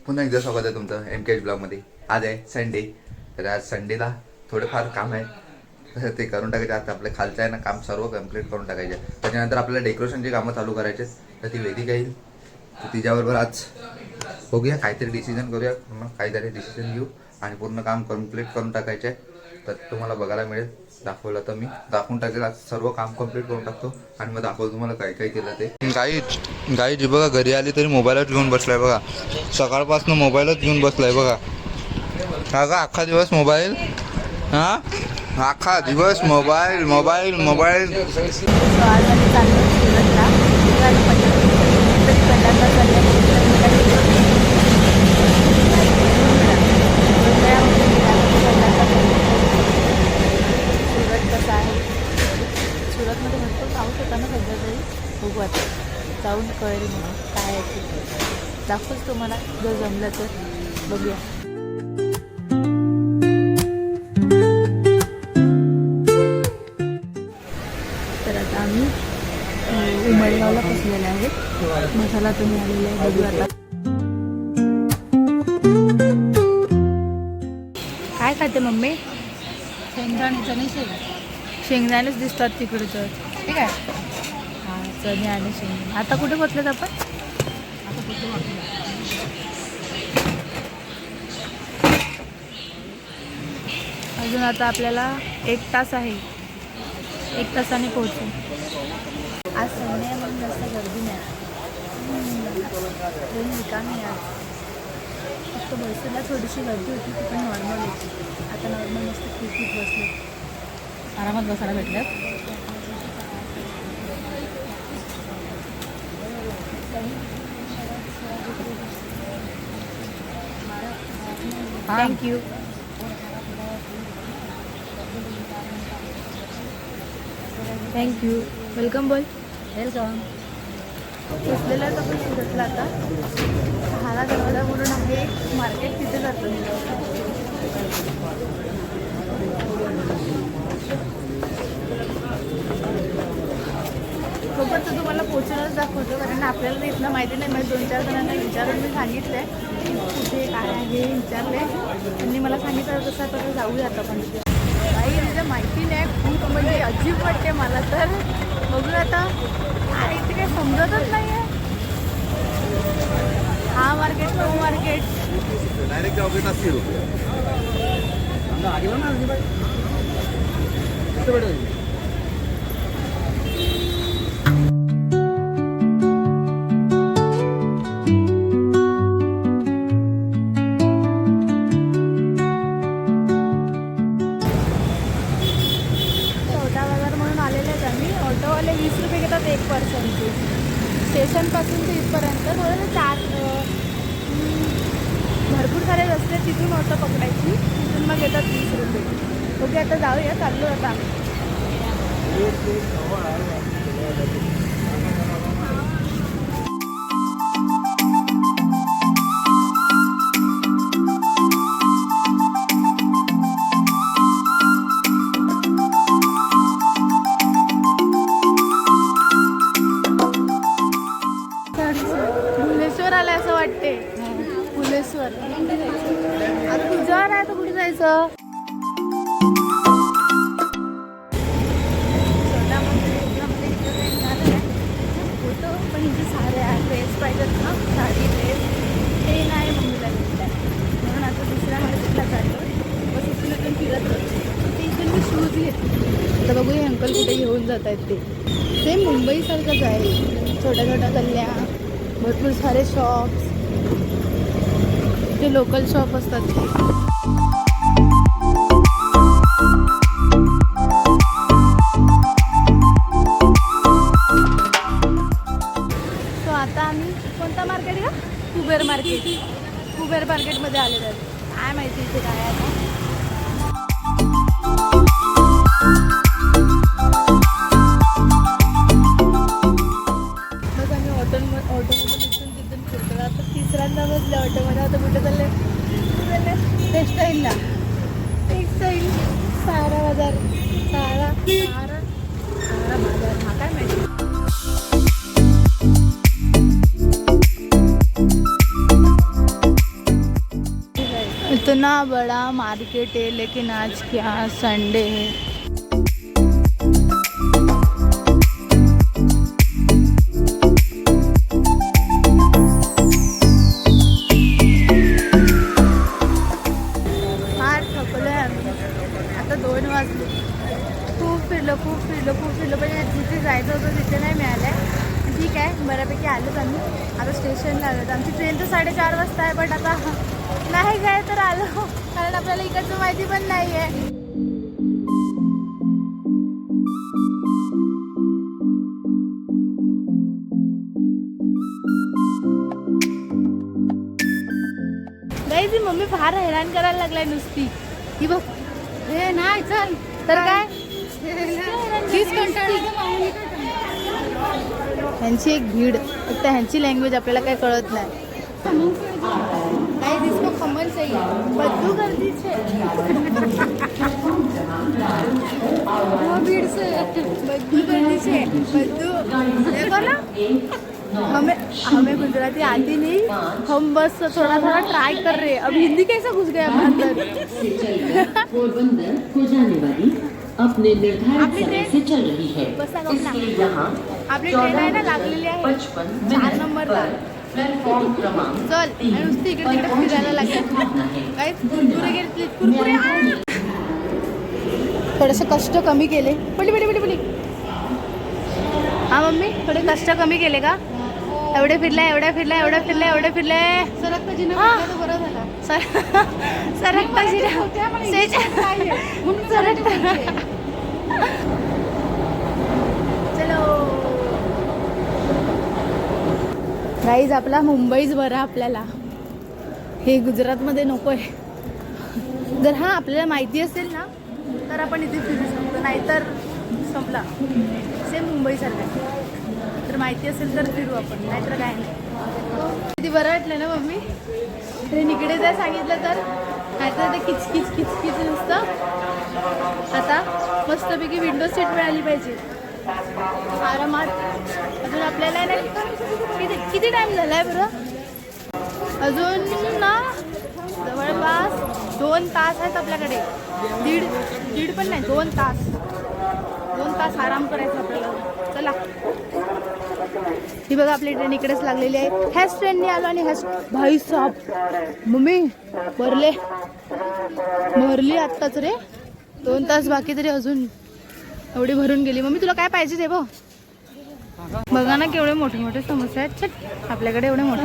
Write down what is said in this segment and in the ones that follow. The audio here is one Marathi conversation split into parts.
पुन्हा एकदा स्वागत आहे तुमचं MKH ब्लॉगमध्ये। आज आहे संडे, तर आज संडेला थोडेफार काम आहे तर ते करून टाकायचे। आता आपलं खालचं आहे ना काम सर्व कंप्लीट करून टाकायचे। त्याच्यानंतर आपल्याला डेकोरेशनची कामं चालू करायचे, तर ती वेदिका येईल, तर तिच्याबरोबर आज बघूया काहीतरी डिसिजन करूया, काहीतरी डिसिजन घेऊ आणि पूर्ण काम कंप्लीट करून टाकायचे। तर तुम्हाला बघायला मिळेल, दाखवलं तर मी दाखवून टाकेल। आज सर्व काम कंप्लीट करून टाकतो आणि मग दाखवतो तुम्हाला काय काय केलं ते। गाई बघा घरी आली तरी मोबाईलच घेऊन बसलाय बघा, सकाळपासून मोबाईलच घेऊन बसलाय बघा। हा का अख्खा दिवस मोबाईल, हा अख्खा दिवस मोबाईल मोबाईल मोबाईल। सुरतमध्ये भरपूर पाऊस होता ना सध्या तरी, बघू आता जाऊन कळेल म्हणून काय आहे ते दाखवूच तुम्हाला, जर जमलं तर बघूया। तर आता आम्ही उमरगावला पोचलेले आहेत, मसाला तुम्ही आलेला आहे, बघू आता काय खाते मम्मी। शेंगदाण्याचं नाही, शेंगदाणेच दिसतात तिकडे तर, ठीक आहे। हां चणे आणि शेंगदाणे। आता कुठे पोचलेत आपण, अजून आता आपल्याला 1 तास आहे, 1 तासाने पोहोचू। आज संडे म्हणून जास्त गर्दी नाही, ट्रेन रिकामी आज, फक्त बसला थोडीशी गर्दी होती, ती पण नॉर्मल होती। आता नॉर्मल मस्त खिडकीत बसले, आरामात बसायला भेटल्यात। थँक्यू। थँक्यू, वेलकम बोल। वेलकम। बसलेलं आहे आपण सुरतला, आता 6 दरवाजा म्हणून आहे मार्केट, तिथे जातो। सोबत तर तुम्हाला पोचूनच दाखवतो, कारण आपल्याला इथलं माहिती नाही। मी 2-4 जणांना विचारून मी सांगितलं आहे कुठे काय आहे, विचारले, त्यांनी मला सांगितलं तसं आता जाऊया आता पण काही म्हणजे माहिती नाही, खूप म्हणजे अजीब वाटते मला तर। बघूया आता काय इथे काही समजतच नाही आहे, हा मार्केट तो मार्केट। ऑटोवाले 20 रुपये घेतात 1 पर्सनचे, स्टेशनपासून ते इथपर्यंत। थोडंसं भरपूर सारे रस्ते, तिथून ऑटो पकडायची, तिथून मग येतात 20 रुपये। ओके आता जाऊया, चाललो आता। भुलेश्वर आलं असं वाटते, भुलेश्वर। आता तुझ्यावर आहे, तर कुठे जायचं। होतं पण इथे सारे ड्रेस पाहिजेत ना, साडी ड्रेस, ते नाही मम्मीला घेतलं, म्हणून आता दुसऱ्या मार्केटला चाललो। बस इथून फिरत होते, ते इथून मी शूज घेतले। आता बघूया अंकल कुठे घेऊन जात आहेत ते, सेम मुंबईसारखंच आहे, छोट्या छोट्या गल्ल्या, भरपूर सारे शॉप्स, ते लोकल शॉप असतात ते। सो आता आम्ही कोणता मार्केट का, कुबेर मार्केटमध्ये आलेलो आहे। काय माहिती इथे काय आहे। बस आम्ही ऑटोमधून इथून तिथून फिरतो। आता 3ऱ्यांदा बसले ऑटोमध्ये, आता कुठे चालले, टेक्स्टाईलला, सारा बाजार, सारा बाजार, हा काय माहिती। इतना बड़ा मार्केट है, लेकिन आज क्या संडे है। फार थकलो आहे आम्ही, आता 2 वाजले. खूप फिरलो पण जिथे जायचं होतं तिथे नाही मिळालं. ठीक आहे, बऱ्यापैकी आलोच आम्ही. आता स्टेशनला आलो. आमची ट्रेन तर 4:30 वाजता आहे, बट आता नाही काय तर आलो, कारण आपल्याला इकडचं माहिती पण नाही आहे. गाईज ही मम्मी फार हैराण करायला लागलाय नुसती. ही बघ, हे नाही चल तर काय ह्यांची एक भीड, फक्त ह्यांची लँग्वेज आपल्याला काही कळत नाही. गाइस इसको खमन चाहिए, बद्दू कर दीजिए. वो भीड़ से बद्दू कर दीजिए, बद्दू. देखो ना, हमें गुजराती आती नहीं, हम बस थोड़ा थोड़ा ट्राई कर रहे हैं. अब हिंदी कैसे घुस गए हम अंदर. पोरबंदर को जाने वाली अपने निर्धारित समय से चल रही है. इसलिए यहाँ आपली ट्रेन आहे ना लागलेली आहे 4 नंबरला. प्लेटफॉर्म क्रमांक चल आणि नुसती इकडे तिकडे फिरायला लागेल. गाइस कुरकुरे घेतले, कुरकुरे. थोडेसे कष्ट कमी केले. पडली. हा मम्मी, थोडे कष्ट कमी केले का? एवढे फिरले. सरक चलो गाईज, आपला मुंबईच बरा आपल्याला. हे गुजरातमध्ये नको आहे. जर हा आपल्याला माहिती असेल ना तर आपण इथे फिरू शकतो, नाहीतर संपला. सेम मुंबईसारखं. तर माहिती असेल तर फिरू आपण, नाहीतर काय नाही. किती बरं वाटलं ना मम्मी. ट्रेन इकडे जर सांगितलं तर, नाहीतर ते किचकिच नुसतं. आता मस्तपैकी विंडो सीट मिळाली पाहिजे आरामात. अजून आपल्याला ना किती टाईम झाला आहे बरं? अजून ना जवळपास 2 तास आहेत आपल्याकडे. दीड पण नाही, 2 तास. 2 तास आराम करायचा आपल्याला. चला, ही बघा आपली ट्रेन इकडेच लागलेली आहे. ह्याच ट्रेनने आलो आणि ह्याच. भाई साहेब मम्मी भरली आत्ताच रे. 2 तास बाकी तरी अजून एवढी भरून गेली. मम्मी तुला काय पाहिजे ते बघा ना, केवढे मोठे मोठे समोसे आहेत. चल, आपल्याकडे एवढे मोठे.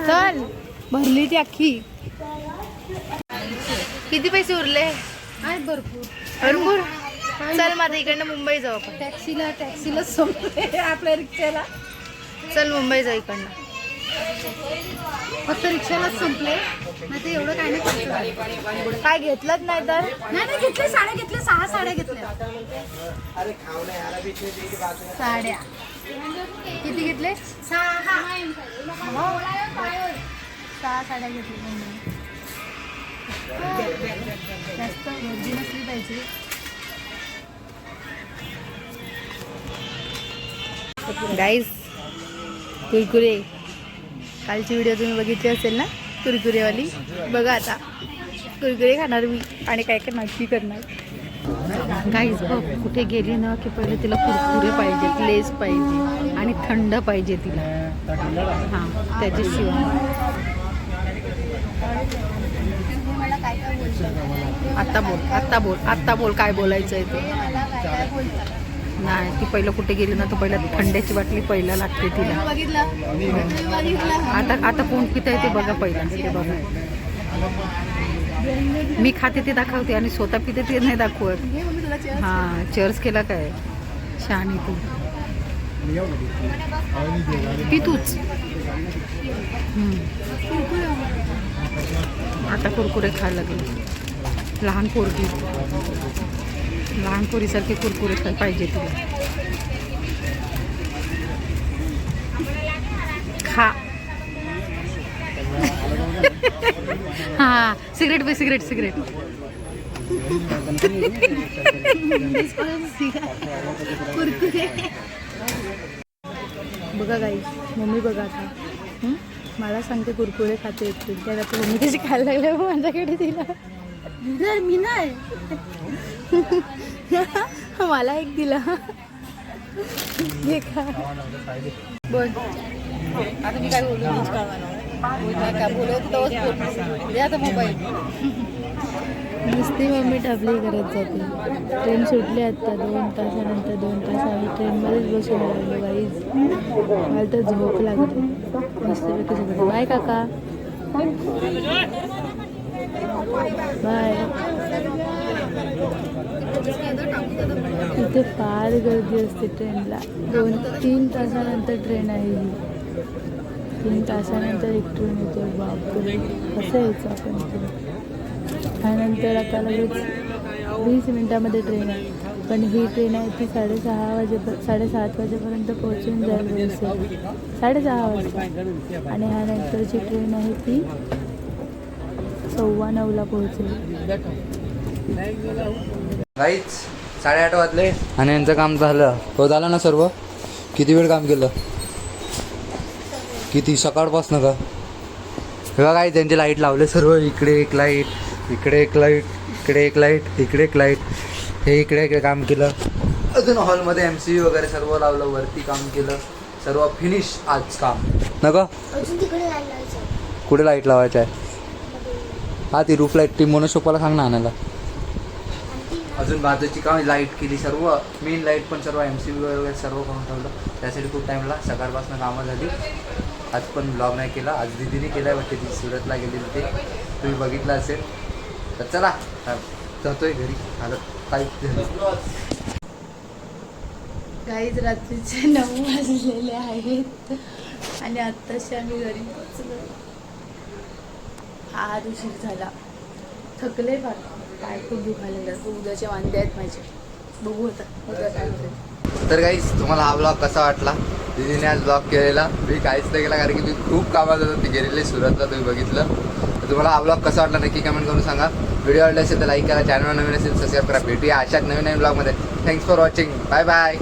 चल, भरली ती अख्खी. किती पैसे उरले? आहेत भरपूर. चल माझा इकडनं मुंबई जाऊ आपण. टॅक्सीला संपले आपल्या रिक्षाला. चल मुंबई जाऊ इकडनं. फक्त रिक्षालाच संपले, नाही ते एवढं काय नाही. काय घेतलंच नाही तर नाही घेतले. साड्या घेतल्या, 6 साड्या घेतल्या. साड्या किती घेतले? 6 साड्या घेतल्या. जास्त गर्दी नसली पाहिजे. गाईस, कुरकुरे कालची व्हिडिओ तुम्ही बघितली असेल ना, कुरकुरेवाली. बघा आता कुरकुरे खाणार मी आणि काय नक्की करणार. गाईस बघ, कुठे गेली ना की पहिले तिला कुरकुरे पाहिजेत, लेस पाहिजे आणि थंड पाहिजे तिला. हां, त्याच्याशिवाय आता बोल काय बोलायचं आहे ते. नाही, ती पहिलं कुठे गेली ना तर पहिला थंड्याची बाटली पहिला लागते तिला. आता कोण पित आहे ते बघा पहिला. ते बघा, मी खाते ते दाखवते आणि स्वतः पिते ते नाही दाखवत. हां, चर्च केला काय शहाणी तू. पी तूच. आता कुरकुरे खायला लागले. लहान पोरीसारखे कुरकुरे खायला पाहिजे तिला. खा. हा, सिगरेट कुरकुरे. बघा गाईस, मम्मी बघा आता मला सांगते कुरकुरे खाते येतील त्याला तुला मी कशी खायला लागले माझ्याकडे दिला जर मी नाही मला एक दिला हे खा बोल आता मी काय बोलू काय बोलत बोल आता मोबाईल नुसती मम्मी टपली करत जाते ट्रेन सुटली आता 2 तासानंतर 2 तास आम्ही ट्रेनमध्येच बसून राहिलो बाईज मला तर झोप लागते मस्तपैकी सगळं बाय काका बाय इथे फार गर्दी असते ट्रेनला 2-3 तासानंतर ट्रेन आहे ही 3 तासानंतर एक ट्रेन येते बापरे कसं यायचं आपण इथे त्यानंतर आता लगेच 20 मिनिटामध्ये ट्रेन आहे पण ही ट्रेन आहे ती 7:30 वाजेपर्यंत पोहोचून जाईल व्यवस्थित 6:30 वाजता आणि ह्यानंतरची ट्रेन आहे ती 9:15ला पोहोचेल गाईच 8:30 वाजले आणि यांचं काम झालं हो झालं ना सर्व किती वेळ काम केलं किती सकाळपासून का बघा काय त्यांची लाईट लावले सर्व इकडे एक लाईट इकडे एक लाईट इकडे एक लाईट इकडे एक लाईट हे इकडे काम केलं अजून हॉलमध्ये MC वगैरे सर्व लावलं वरती काम केलं सर्व फिनिश आज काम नका कुठे लाईट लावायचं आहे हा ती रूफ लाईट ती मोनोशोपाला सांग ना आणायला अजून बाजूची काम लाईट केली सर्व मेन लाईट पण सर्व MC वगैरे सर्व करून ठेवलं त्यासाठी खूप टाईमला सकाळपासून कामं झाली आज पण ब्लॉग नाही केला आज दीदीने केला आहे वाटते ती सुरतला गेली होती तुम्ही बघितलं असेल तर चला जातोय घरी आलं काहीच रात्रीचे 9 वाजलेले आहेत आणि आत्ताशी आम्ही घरी पोचलो आज उशीर झाला थकले फार काय खूप दुखायला उद्याचे वांदे आहेत माझे बघू होता उद्या काय होतं तर गाईस तुम्हाला हा ब्लॉग कसा वाटला दीदीने आज ब्लॉग केलेला मी काहीच नाही केला कारण की मी खूप कामात होतो ती गेलेली सुरतला तुम्ही बघितलं तर तुम्हाला हा ब्लॉग कसा वाटला नक्की कमेंट करून सांगा व्हिडिओ आवडला असेल तर लाईक करा चॅनलवर नवीन असेल सबस्क्राईब करा भेटूया अशाच नवीन ब्लॉगमध्ये thanks for watching bye bye